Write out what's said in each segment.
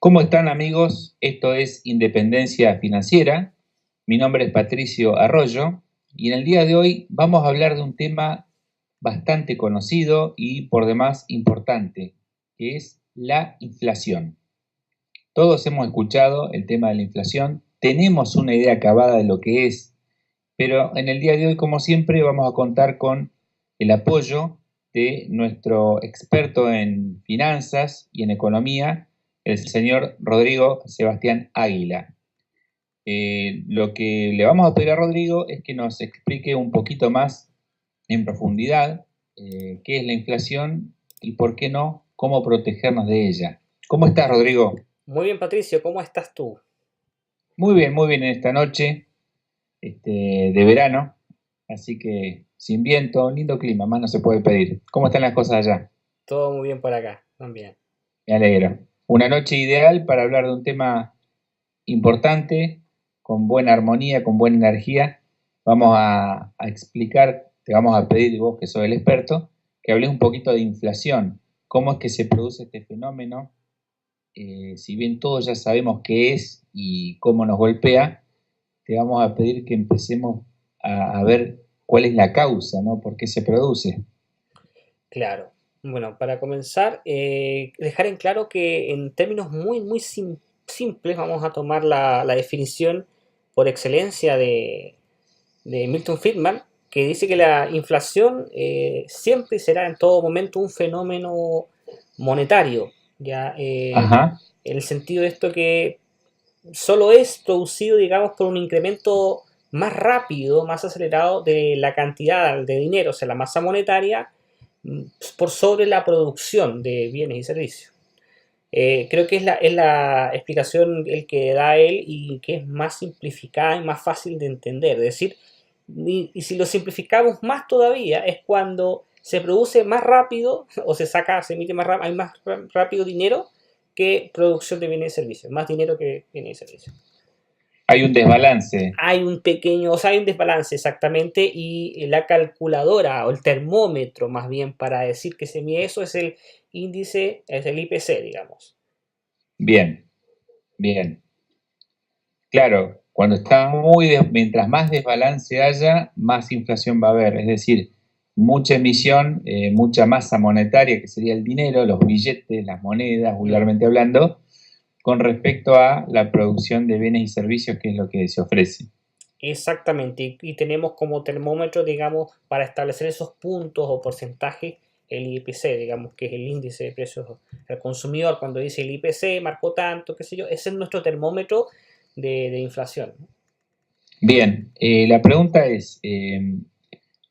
¿Cómo están amigos? Esto es Independencia Financiera. Mi nombre es Patricio Arroyo y en el día de hoy vamos a hablar de un tema bastante conocido y por demás importante, que es la inflación. Todos hemos escuchado el tema de la inflación, tenemos una idea acabada de lo que es, pero en el día de hoy, como siempre, vamos a contar con el apoyo de nuestro experto en finanzas y en economía, el señor Rodrigo Sebastián Águila. Lo que le vamos a pedir a Rodrigo es que nos explique un poquito más en profundidad qué es la inflación y por qué no, cómo protegernos de ella. ¿Cómo estás, Rodrigo? Muy bien, Patricio, ¿cómo estás tú? Muy bien en esta noche de verano, así que sin viento, lindo clima, más no se puede pedir. ¿Cómo están las cosas allá? Todo muy bien por acá, también. Me alegro. Una noche ideal para hablar de un tema importante, con buena armonía, con buena energía. Vamos a explicar, te vamos a pedir, vos que sos el experto, que hables un poquito de inflación. ¿Cómo es que se produce este fenómeno? Si bien todos ya sabemos qué es y cómo nos golpea, te vamos a pedir que empecemos a ver cuál es la causa, ¿no? ¿Por qué se produce? Claro. Bueno, para comenzar, dejar en claro que en términos simples vamos a tomar la definición por excelencia de Milton Friedman, que dice que la inflación siempre será en todo momento un fenómeno monetario, ¿ya? Ajá, En el sentido de esto que solo es producido, digamos, por un incremento más rápido, más acelerado de la cantidad de dinero, o sea, la masa monetaria, por sobre la producción de bienes y servicios. Creo que es la explicación el que da él y que es más simplificada y más fácil de entender. Es decir, y si lo simplificamos más todavía, es cuando se produce más rápido o se emite más rápido, hay más rápido dinero que producción de bienes y servicios, más dinero que bienes y servicios. hay un desbalance. Hay un pequeño, o sea, hay un desbalance exactamente y la calculadora o el termómetro más bien para decir que se mide eso es el índice, es el IPC, digamos. Bien, bien. Claro, cuando está mientras más desbalance haya, más inflación va a haber. Es decir, mucha emisión, mucha masa monetaria, que sería el dinero, los billetes, las monedas, Mm. vulgarmente hablando, con respecto a la producción de bienes y servicios, que es lo que se ofrece. Exactamente, y tenemos como termómetro, digamos, para establecer esos puntos o porcentajes, el IPC, digamos, que es el índice de precios al consumidor. Cuando dice el IPC marcó tanto, qué sé yo, ese es nuestro termómetro de inflación. Bien, la pregunta es,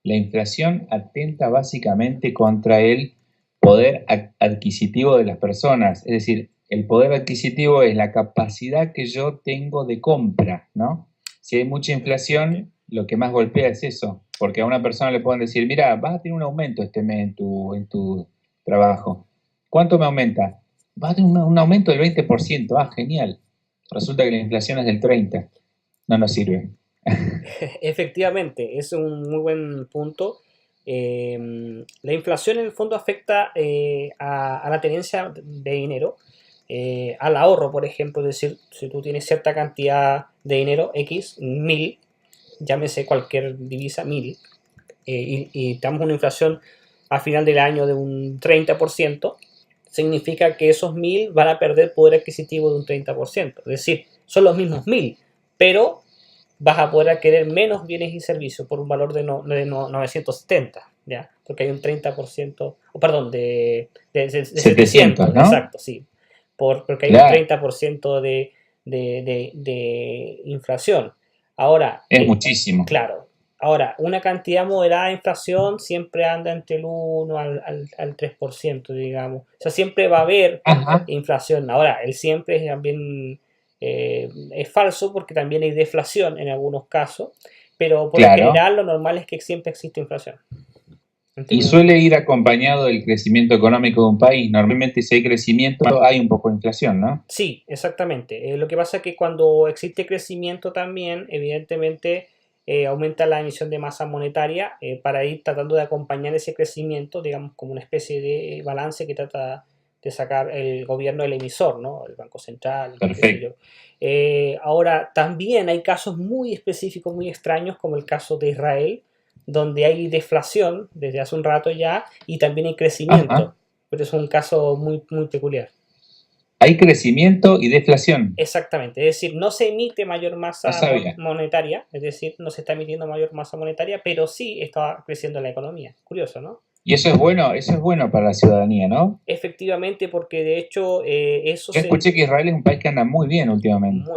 la inflación atenta básicamente contra el poder adquisitivo de las personas, es decir, el poder adquisitivo es la capacidad que yo tengo de compra, ¿no? Si hay mucha inflación, lo que más golpea es eso, porque a una persona le pueden decir, mira, vas a tener un aumento este mes en tu trabajo. ¿Cuánto me aumenta? Vas a tener un aumento del 20%. Ah, genial. Resulta que la inflación es del 30%. No nos sirve. Efectivamente, es un muy buen punto. La inflación en el fondo afecta a la tenencia de dinero, al ahorro, por ejemplo, es decir, si tú tienes cierta cantidad de dinero, X, 1000, llámese cualquier divisa, 1000, y tenemos una inflación al final del año de un 30%, significa que esos 1000 van a perder poder adquisitivo de un 30%. Es decir, son los mismos 1000, pero vas a poder adquirir menos bienes y servicios por un valor de 970, ¿ya? Porque hay un 30%, o perdón, de 700, 700, ¿no? exacto, sí, porque hay un Claro, 30% de inflación. Ahora, es muchísimo. claro, ahora, una cantidad moderada de inflación siempre anda entre el 1 al 3%, digamos. O sea, siempre va a haber Ajá, inflación. Ahora, el siempre es también es falso porque también hay deflación en algunos casos, pero por lo claro. general lo normal es que siempre existe inflación. En Y términos, suele ir acompañado del crecimiento económico de un país. Normalmente si hay crecimiento hay un poco de inflación, ¿no? sí, exactamente. Lo que pasa es que cuando existe crecimiento también, evidentemente aumenta la emisión de masa monetaria para ir tratando de acompañar ese crecimiento, digamos, como una especie de balance que trata de sacar el gobierno, el emisor, ¿no? El Banco Central, qué sé Perfecto. yo. Ahora, también hay casos muy específicos, muy extraños, como el caso de Israel, donde hay deflación desde hace un rato ya y también hay crecimiento, Ajá. pero es un caso muy, muy peculiar. Hay crecimiento y deflación. Exactamente, es decir, no se emite mayor No masa sabía. monetaria, es decir, no se está emitiendo mayor masa monetaria, pero sí está creciendo la economía. Curioso, ¿no? Y eso es bueno para la ciudadanía, ¿no? Efectivamente, porque de hecho eso Yo se... escuché que Israel es un país que anda muy bien últimamente.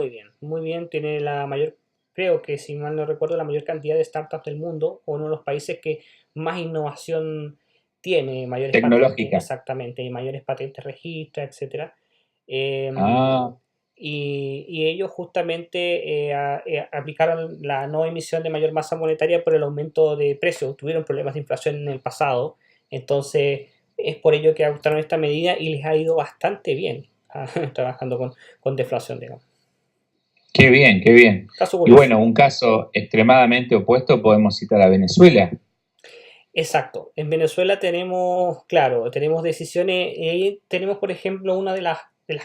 Muy bien, tiene la mayor, creo que si mal no recuerdo, la mayor cantidad de startups del mundo, uno de los países que más innovación tiene, mayores patentes, Tecnológica. exactamente, y mayores patentes registra, etcétera. Em, Ah, y ellos justamente aplicaron la no emisión de mayor masa monetaria por el aumento de precios. Tuvieron problemas de inflación en el pasado, entonces es por ello que adoptaron esta medida y les ha ido bastante bien trabajando con deflación, digamos. qué bien, qué bien. Caso Y curioso. bueno, un caso extremadamente opuesto podemos citar a Venezuela. Exacto. En Venezuela tenemos, claro, tenemos decisiones, tenemos por ejemplo una de las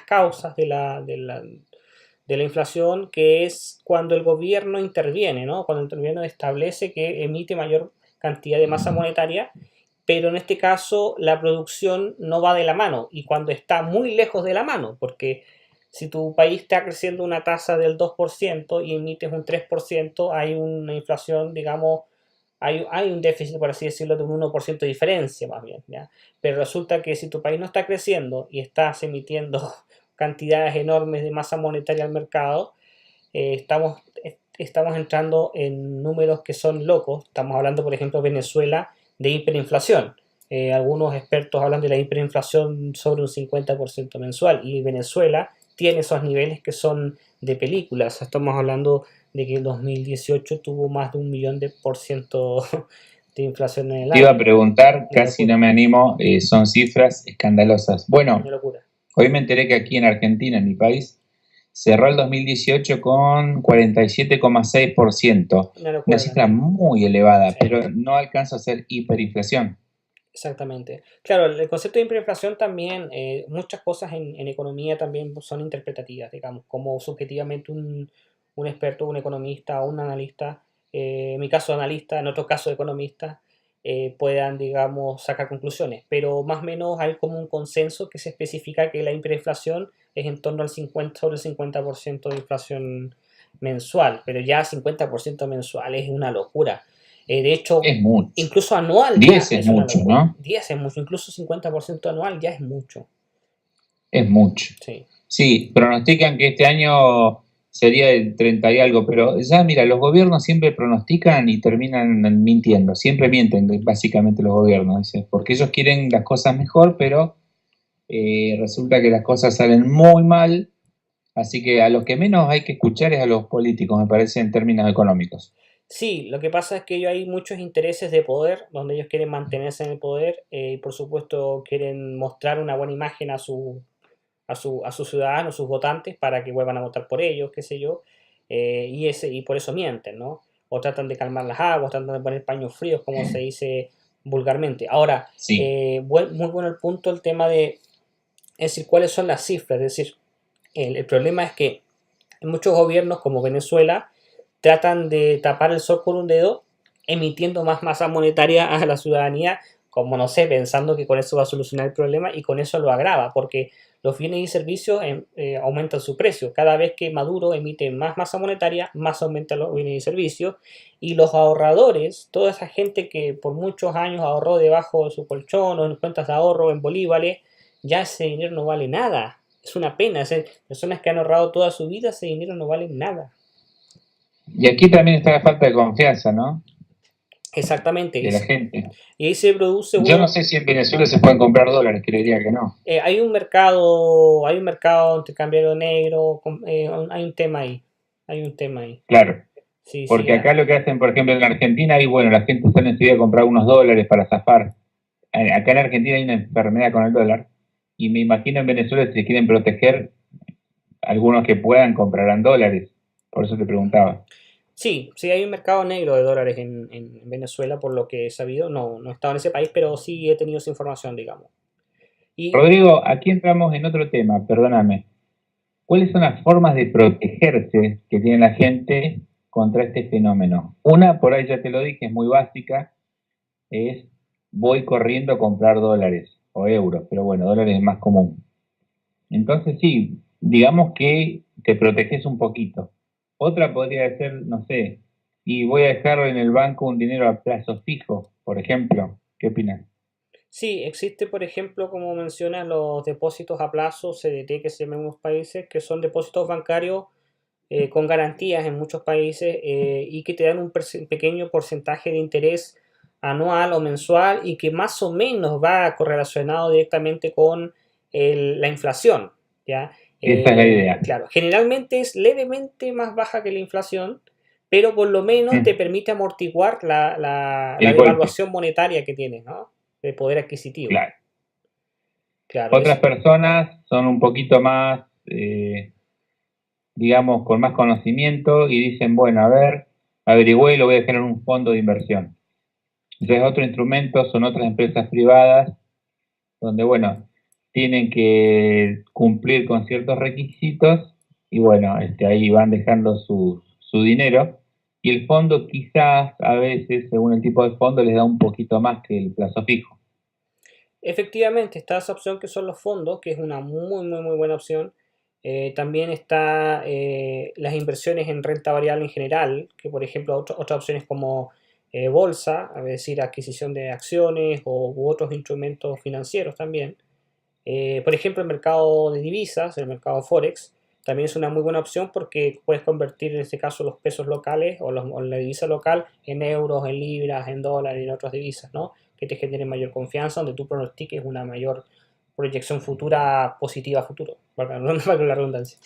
causas de la inflación, que es cuando el gobierno interviene, ¿no? Cuando el gobierno establece que emite mayor cantidad de masa monetaria, pero en este caso la producción no va de la mano y cuando está muy lejos de la mano, porque si tu país está creciendo una tasa del 2% y emites un 3%, hay una inflación, digamos, hay un déficit, por así decirlo, de un 1% de diferencia más bien, ¿ya? Pero resulta que si tu país no está creciendo y estás emitiendo cantidades enormes de masa monetaria al mercado, estamos entrando en números que son locos. Estamos hablando, por ejemplo, Venezuela de hiperinflación. Algunos expertos hablan de la hiperinflación sobre un 50% mensual y Venezuela tiene esos niveles que son de películas. Estamos hablando de que el 2018 tuvo más de 1 millón de por ciento de inflación en el Te iba a año. preguntar, Una casi locura, no me animo, son cifras escandalosas. una Bueno, locura, hoy me enteré que aquí en Argentina, en mi país, cerró el 2018 con 47,6%. una Una locura cifra también. muy elevada, Sí. pero no alcanza a ser hiperinflación. Exactamente. Claro, el concepto de hiperinflación también, muchas cosas en economía también son interpretativas, digamos, como subjetivamente un experto, un economista o un analista, en mi caso analista, en otro caso economista, puedan, digamos, sacar conclusiones. Pero más o menos hay como un consenso que se especifica que la hiperinflación es en torno al 50, sobre el 50% de inflación mensual, pero ya 50% mensual es una locura. De hecho, Es mucho. incluso anual ya 10 es es una mucho, locura. ¿no? 10 es mucho, incluso 50% anual ya es mucho. Es mucho. Sí, Sí, pronostican que este año sería el 30 y algo, pero ya mira, los gobiernos siempre pronostican y terminan mintiendo, siempre mienten básicamente los gobiernos, dice, porque ellos quieren las cosas mejor, pero resulta que las cosas salen muy mal, así que a los que menos hay que escuchar es a los políticos, me parece, en términos económicos. sí, lo que pasa es que hay muchos intereses de poder, donde ellos quieren mantenerse en el poder y por supuesto quieren mostrar una buena imagen a sus ciudadanos, sus votantes, para que vuelvan a votar por ellos, qué sé yo, y por eso mienten, ¿no? O tratan de calmar las aguas, tratan de poner paños fríos, como se dice vulgarmente. Ahora, Sí, muy bueno el punto, el tema de, es decir, cuáles son las cifras, es decir, el problema es que muchos gobiernos como Venezuela tratan de tapar el sol con un dedo, emitiendo más masa monetaria a la ciudadanía, como no sé, pensando que con eso va a solucionar el problema y con eso lo agrava, porque los bienes y servicios aumentan su precio. Cada vez que Maduro emite más masa monetaria, más aumentan los bienes y servicios. Y los ahorradores, toda esa gente que por muchos años ahorró debajo de su colchón o en cuentas de ahorro en bolívares, ya ese dinero no vale nada. Es una pena. Personas que han ahorrado toda su vida, ese dinero no vale nada. y aquí también está la falta de confianza, ¿no? Exactamente. De la gente. Y ahí se produce Yo no uno. sé si en Venezuela se pueden comprar dólares, creería que no. Hay un mercado intercambiario negro. Hay un tema ahí. Hay un tema ahí. Claro. Sí, sí. Porque acá lo que hacen, por ejemplo, en Argentina, y bueno, la gente está decidida a comprar unos dólares para zafar. Acá en Argentina hay una enfermedad con el dólar, y me imagino en Venezuela si se quieren proteger, algunos que puedan comprarán dólares. Por eso te preguntaba. Sí, sí, hay un mercado negro de dólares en Venezuela, por lo que he sabido. No, no he estado en ese país, pero sí he tenido esa información, digamos. Y Rodrigo, aquí entramos en otro tema, perdóname. ¿Cuáles son las formas de protegerse que tiene la gente contra este fenómeno? Una, por ahí ya te lo dije, es muy básica, es voy corriendo a comprar dólares o euros, pero bueno, dólares es más común. Entonces sí, digamos que te proteges un poquito. Otra podría ser, no sé, y voy a dejar en el banco un dinero a plazo fijo, por ejemplo. ¿Qué opinas? sí, existe, por ejemplo, como mencionas, los depósitos a plazo, CDT, que se llaman en unos países, que son depósitos bancarios con garantías en muchos países y que te dan un pequeño porcentaje de interés anual o mensual y que más o menos va correlacionado directamente con la inflación, ¿ya? Esa es la idea. Claro, generalmente es levemente más baja que la inflación, pero por lo menos te Mm, permite amortiguar la el golpe, devaluación monetaria que tienes, ¿no? De poder adquisitivo. claro. Claro, Otras es personas son un poquito más, digamos, con más conocimiento y dicen, bueno, a ver, averigüé y lo voy a dejar en un fondo de inversión. Entonces, otro instrumento son otras empresas privadas donde, bueno, tienen que cumplir con ciertos requisitos y, bueno, ahí van dejando su dinero. Y el fondo quizás a veces, según el tipo de fondo, les da un poquito más que el plazo fijo. Efectivamente, está esa opción que son los fondos, que es una muy buena opción. También está las inversiones en renta variable en general, que por ejemplo otras opciones como bolsa, es decir, adquisición de acciones u otros instrumentos financieros también. Por ejemplo, el mercado de divisas, el mercado Forex, también es una muy buena opción porque puedes convertir en este caso los pesos locales o la divisa local en euros, en libras, en dólares y en otras divisas, ¿no? Que te generen mayor confianza, donde tú pronostiques una mayor proyección futura positiva a futuro, para la redundancia.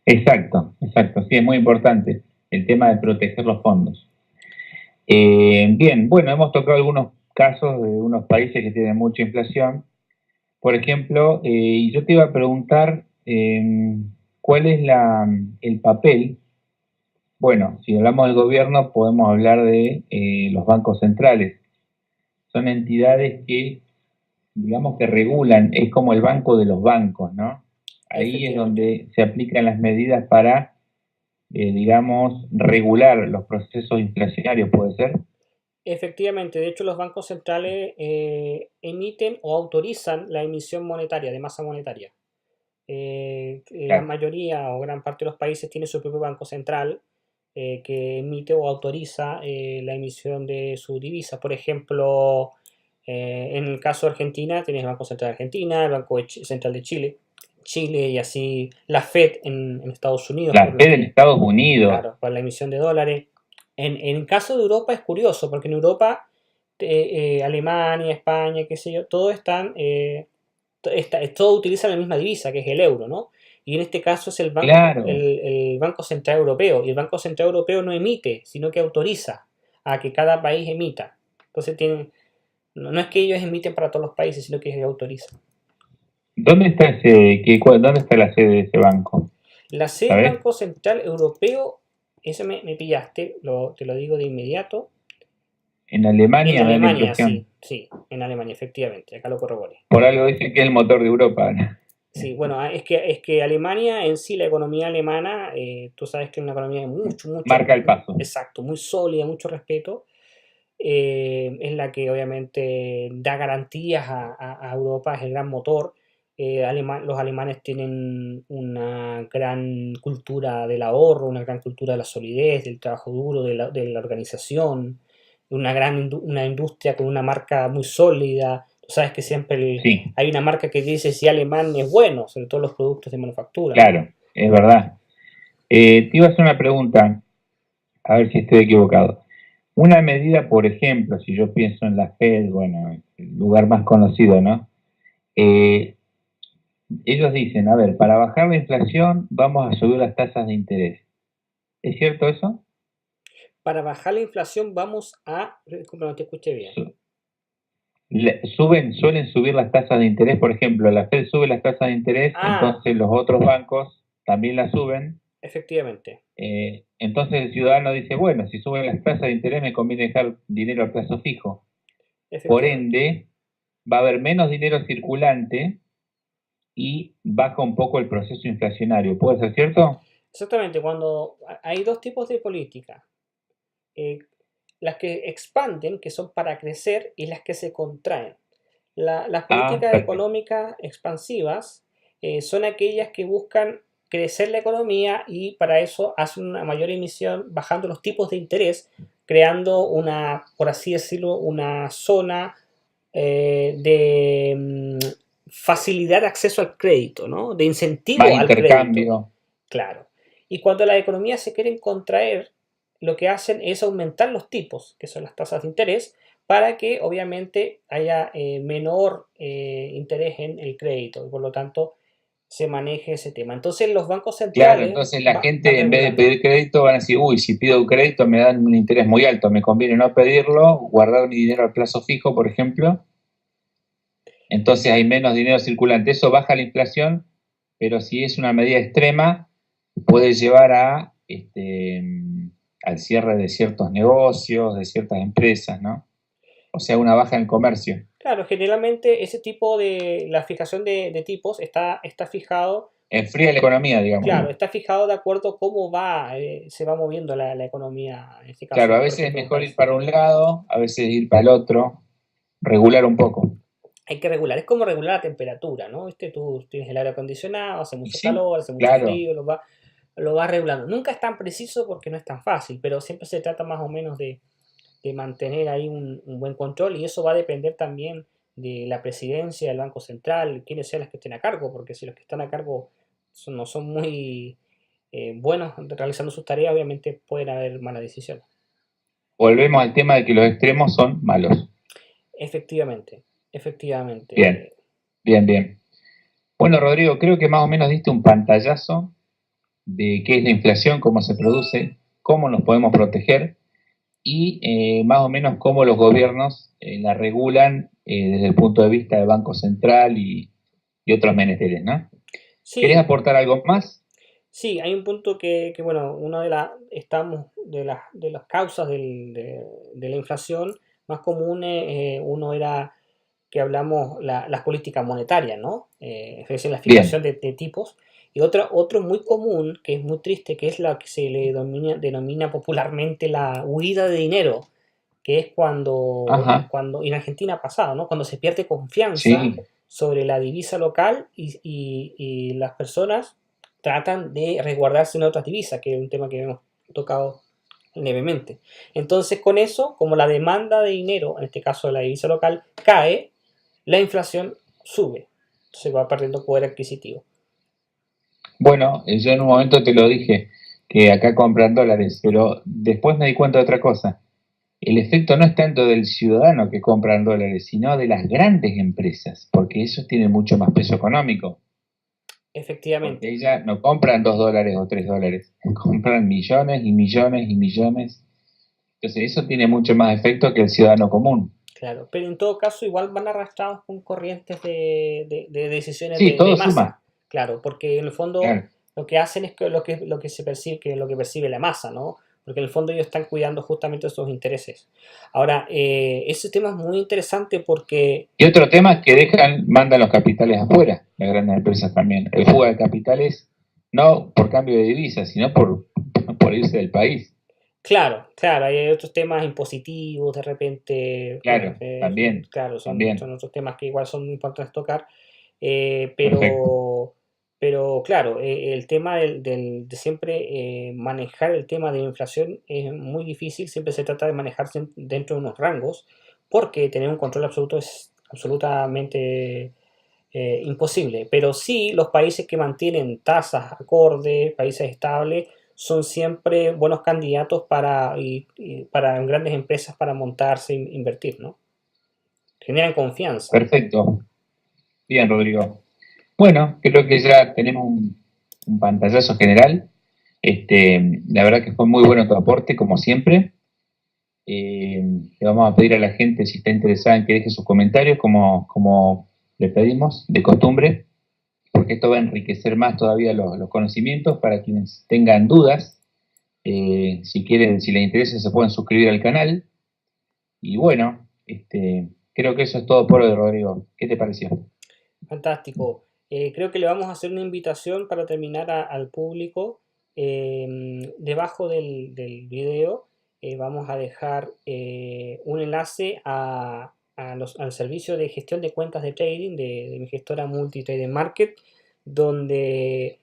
Exacto, exacto. Sí, es muy importante el tema de proteger los fondos. Bien, bueno, hemos tocado algunos casos de unos países que tienen mucha inflación. Por ejemplo, y yo te iba a preguntar cuál es el papel. Bueno, si hablamos del gobierno, podemos hablar de los bancos centrales. Son entidades que, digamos, que regulan, es como el banco de los bancos, ¿no? Ahí es Efectivamente. donde se aplican las medidas para, digamos, regular los procesos inflacionarios, ¿puede ser? Efectivamente, de hecho los bancos centrales emiten o autorizan la emisión monetaria, de masa monetaria. La Claro. mayoría o gran parte de los países tiene su propio banco central que emite o autoriza la emisión de su divisa. Por ejemplo, en el caso de Argentina, tienes el Banco Central de Argentina, el Banco Central de Chile y así la Fed en Estados Unidos, La por lo Fed en que, Estados Unidos, claro, para la emisión de dólares. En el caso de Europa es curioso, porque en Europa, Alemania, España, qué sé yo, todos están todos utilizan la misma divisa, que es el euro, ¿no? Y en este caso es claro. el Banco Central Europeo. Y el Banco Central Europeo no emite, sino que autoriza a que cada país emita. Entonces no es que ellos emiten para todos los países, sino que ellos autorizan. ¿Dónde está dónde está la sede de ese banco? La sede del ¿Sabes? Banco Central Europeo, eso me pillaste, te lo digo de inmediato. En En Alemania me da la Alemania, impresión. sí, en Alemania, efectivamente, acá lo corroboré. Por algo dicen que es el motor de Europa, ¿no? Sí, bueno, es que Alemania en sí, la economía alemana, tú sabes que es una economía de Marca el paso. exacto, muy sólida, mucho respeto, es la que obviamente da garantías a Europa, es el gran motor. Los alemanes tienen una gran cultura del ahorro, una gran cultura de la solidez, del trabajo duro, de la organización, una industria con una marca muy sólida. Tú sabes que siempre Sí, hay una marca que dice si alemán es bueno, sobre todo los productos de manufactura, ¿no? claro, es verdad. Te iba a hacer una pregunta, a ver si estoy equivocado. Una medida, por ejemplo, si yo pienso en la Fed, bueno, el lugar más conocido, ¿no? Eh, Ellos dicen, a ver, para bajar la inflación vamos a subir las tasas de interés. ¿Es cierto eso? Para bajar la inflación vamos a... Disculpa, no te escuché bien. Su- suelen subir las tasas de interés, por ejemplo, la Fed sube las tasas de interés, Ah, entonces los otros bancos también las suben. efectivamente. Entonces el ciudadano dice, bueno, si suben las tasas de interés me conviene dejar dinero a plazo fijo. Por Efectivamente. ende, va a haber menos dinero circulante y baja un poco el proceso inflacionario. ¿Puede ser cierto? Exactamente, cuando hay dos tipos de política. Eh, las que expanden, que son para crecer, y las que se contraen. Las Ah, políticas perfecto. económicas expansivas son aquellas que buscan crecer la economía y para eso hacen una mayor emisión bajando los tipos de interés, creando una, por así decirlo, una zona de facilidad de acceso al crédito, ¿no? De Más incentivo al crédito, intercambio. claro. Y cuando las economías se quieren contraer, lo que hacen es aumentar los tipos, que son las tasas de interés, para que obviamente haya menor interés en el crédito y por lo tanto se maneje ese tema. Entonces los bancos Claro, centrales entonces la van gente en vez de regulando. pedir crédito van a decir, uy, si pido un crédito me dan un interés muy alto, me conviene no pedirlo, guardar mi dinero al plazo fijo, por ejemplo. Entonces hay menos dinero circulante. Eso baja la inflación, pero si es una medida extrema, puede llevar a, al cierre de ciertos negocios, de ciertas empresas, ¿no? O sea, una baja en el comercio. Claro, generalmente ese tipo de, la fijación de tipos está fijado, Enfría la economía, digamos. claro, está fijado de acuerdo a cómo va, se va moviendo la economía, en este Claro, a caso, por veces es ejemplo, de un mejor ir país. para un lado, a veces ir para el otro, regular un poco. Hay que regular, es como regular la temperatura, ¿no? ¿Viste? Tú tienes el aire acondicionado, hace Y mucho sí, calor, hace mucho claro. frío, lo vas regulando. Nunca es tan preciso porque no es tan fácil, pero siempre se trata más o menos de mantener ahí un buen control y eso va a depender también de la presidencia del Banco Central, quiénes sean los que estén a cargo, porque si los que están a cargo no son muy buenos realizando sus tareas, obviamente pueden haber malas decisiones. Volvemos al tema de que los extremos son malos. Efectivamente, Bien, efectivamente. bien, bien. Bueno, Rodrigo, creo que más o menos diste un pantallazo de qué es la inflación, cómo se produce, cómo nos podemos proteger y más o menos cómo los gobiernos la regulan desde el punto de vista del Banco Central y otros menesteres, ¿no? ¿Querés Sí, aportar algo más? sí, hay un punto que bueno, una de estamos de las causas de la inflación más comunes, uno era que hablamos las políticas monetarias, ¿no? Es decir, la Bien, fijación de tipos. Y otro muy común, que es muy triste, que es la que se le denomina popularmente la huida de dinero, que es ajá, cuando en Argentina ha pasado, ¿no? Cuando se pierde confianza sí, sobre la divisa local y las personas tratan de resguardarse en otras divisas, que es un tema que hemos tocado levemente. Entonces, con eso, como la demanda de dinero, en este caso de la divisa local, cae, la inflación sube, se va perdiendo poder adquisitivo. bueno, yo en un momento te lo dije, que acá compran dólares, pero después me di cuenta de otra cosa. El efecto no es tanto del ciudadano que compran dólares, sino de las grandes empresas, porque ellos tienen mucho más peso económico, porque Efectivamente, ellas no compran $2 o $3, compran millones y millones y millones. Entonces eso tiene mucho más efecto que el ciudadano común. claro. Pero en todo caso, igual van arrastrados con corrientes de decisiones Sí, de todo masa. suma, Claro, porque en el fondo claro. lo que hacen es que lo que se percibe, que es lo que percibe la masa, ¿no? Porque en el fondo ellos están cuidando justamente esos intereses. Ahora, ese tema es muy interesante porque, Y otro tema es que mandan los capitales afuera, las grandes empresas también. El fuga de capitales, no por cambio de divisas, sino por irse del país. claro, claro, hay otros temas impositivos, de repente, bueno, Claro, también, claro, también. son otros temas que igual son importantes tocar. Perfecto. Pero claro, el tema de siempre manejar el tema de la inflación es muy difícil, siempre se trata de manejarse dentro de unos rangos, porque tener un control absoluto es absolutamente imposible. Pero sí, los países que mantienen tasas acordes, países estables, son siempre buenos candidatos y para grandes empresas para montarse e invertir, ¿no? Generan confianza. Perfecto. Bien, Rodrigo. Bueno, creo que ya tenemos un pantallazo general. La verdad que fue muy bueno tu aporte, como siempre. Eh, Le vamos a pedir a la gente, si está interesada, en que deje sus comentarios, como le pedimos, de costumbre, porque esto va a enriquecer más todavía los conocimientos para quienes tengan dudas. Si quieren, si les interesa, se pueden suscribir al canal. Y bueno, Creo que eso es todo por hoy, Rodrigo. ¿Qué te pareció? Fantástico. Creo que le vamos a hacer una invitación para terminar al público. Debajo del video vamos a dejar un enlace al servicio de gestión de cuentas de trading de mi gestora Multi-Trading Market, donde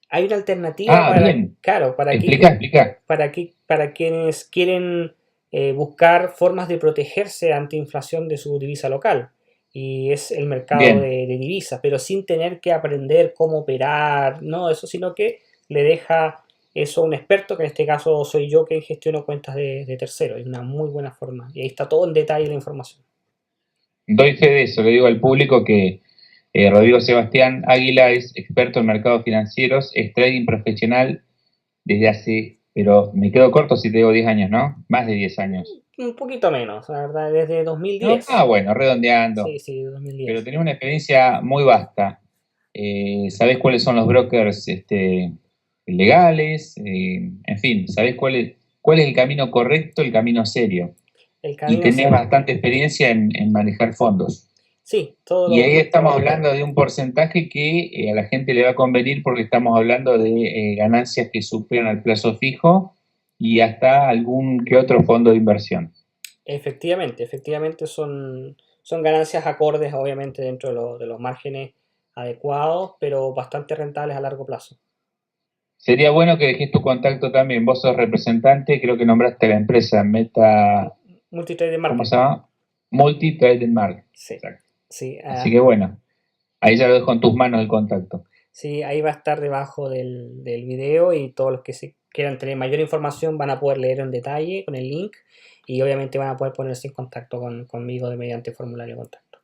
hay una alternativa Ah, para, bien. claro, Explica. para quienes quieren buscar formas de protegerse ante inflación de su divisa local. Y es el mercado Bien. de divisas, pero sin tener que aprender cómo operar, no eso, sino que le deja eso a un experto, que en este caso soy yo que gestiono cuentas de terceros. Es una muy buena forma. Y ahí está todo en detalle la información. Doy fe de eso. Le digo al público que Rodrigo Sebastián Águila es experto en mercados financieros, es trading profesional desde hace, pero me quedo corto si te digo 10 años, ¿no? Más de 10 años. Un poquito menos, la verdad, desde No, 2010. bueno, redondeando. Sí, sí, Pero 2010. tenés una experiencia muy vasta. ¿Sabés cuáles son los brokers legales? En fin, ¿sabés cuál es el camino correcto, el camino serio? El Y camino tenés serio. bastante experiencia en manejar fondos. Sí, todo Y ahí lo... estamos hablando de un porcentaje que a la gente le va a convenir porque estamos hablando de ganancias que superan al plazo fijo y hasta algún que otro fondo de inversión. Efectivamente son ganancias acordes, obviamente, dentro de los márgenes adecuados, pero bastante rentables a largo plazo. Sería bueno que dejes tu contacto también. Vos sos representante, creo que nombraste la empresa Meta, Multitrader ¿cómo Market. se llama? Multi-Trading Market. Sí, Exacto. sí, Así que bueno, ahí ya lo dejo en tus manos el contacto. sí, ahí va a estar debajo del video y todos los que se quieran tener mayor información van a poder leer en detalle con el link y obviamente van a poder ponerse en contacto conmigo mediante formulario de contacto.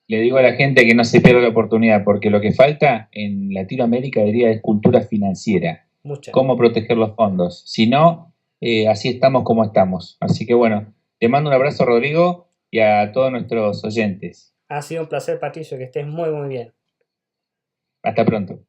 Le digo a la gente que no se pierda la oportunidad, porque lo que falta en Latinoamérica diría es cultura financiera, Muchas. cómo proteger los fondos. Si no, así estamos como estamos. Así que bueno, te mando un abrazo, Rodrigo, y a todos nuestros oyentes. Ha sido un placer, Patricio, que estés muy bien. Hasta pronto.